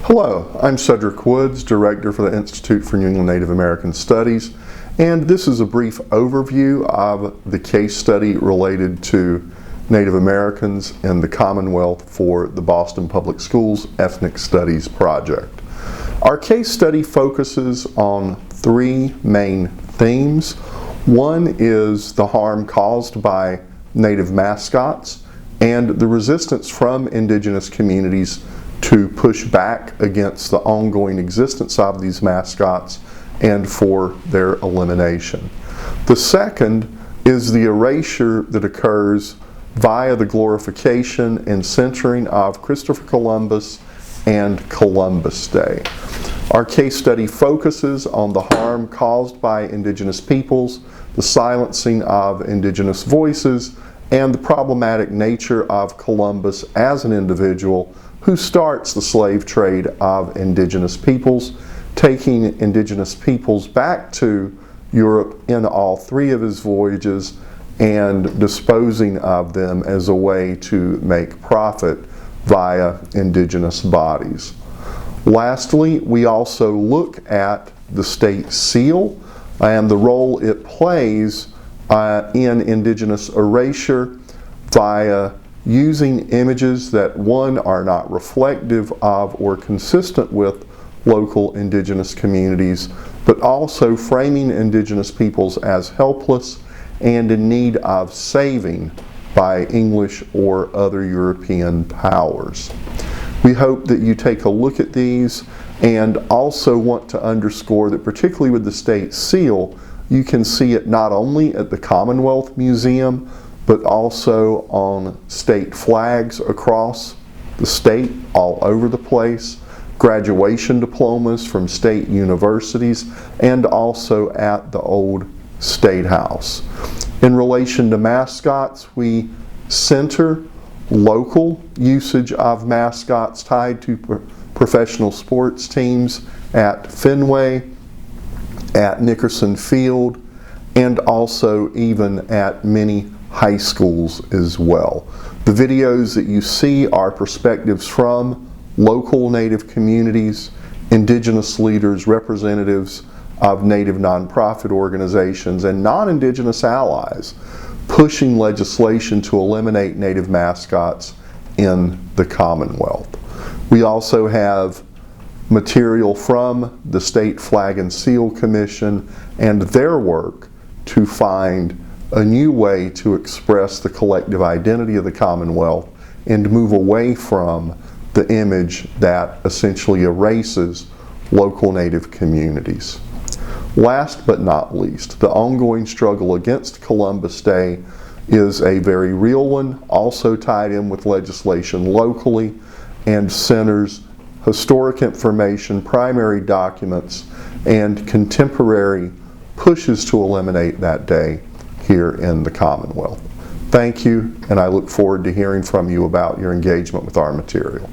Hello, I'm Cedric Woods, Director for the Institute for New England Native American Studies, and this is a brief overview of the case study related to Native Americans in the Commonwealth for the Boston Public Schools Ethnic Studies Project. Our case study focuses on three main themes. One is the harm caused by Native mascots and the resistance from Indigenous communities to push back against the ongoing existence of these mascots and for their elimination. The second is the erasure that occurs via the glorification and centering of Christopher Columbus and Columbus Day. Our case study focuses on the harm caused by Indigenous peoples, the silencing of Indigenous voices, and the problematic nature of Columbus as an individual who starts the slave trade of Indigenous peoples, taking Indigenous peoples back to Europe in all three of his voyages and disposing of them as a way to make profit via Indigenous bodies. Lastly, we also look at the state seal and the role it plays in Indigenous erasure via using images that, one, are not reflective of or consistent with local Indigenous communities, but also framing Indigenous peoples as helpless and in need of saving by English or other European powers. We hope that you take a look at these and also want to underscore that, particularly with the state seal, you can see it not only at the Commonwealth Museum, but also on state flags across the state, all over the place, graduation diplomas from state universities, and also at the old State House. In relation to mascots, we center local usage of mascots tied to professional sports teams at Fenway, at Nickerson Field, and also even at many high schools as well. The videos that you see are perspectives from local Native communities, Indigenous leaders, representatives of Native nonprofit organizations, and non-Indigenous allies pushing legislation to eliminate Native mascots in the Commonwealth. We also have material from the State Flag and Seal Commission and their work to find a new way to express the collective identity of the Commonwealth and move away from the image that essentially erases local Native communities. Last but not least, the ongoing struggle against Columbus Day is a very real one, also tied in with legislation locally, and centers historic information, primary documents, and contemporary pushes to eliminate that day here in the Commonwealth. Thank you, and I look forward to hearing from you about your engagement with our material.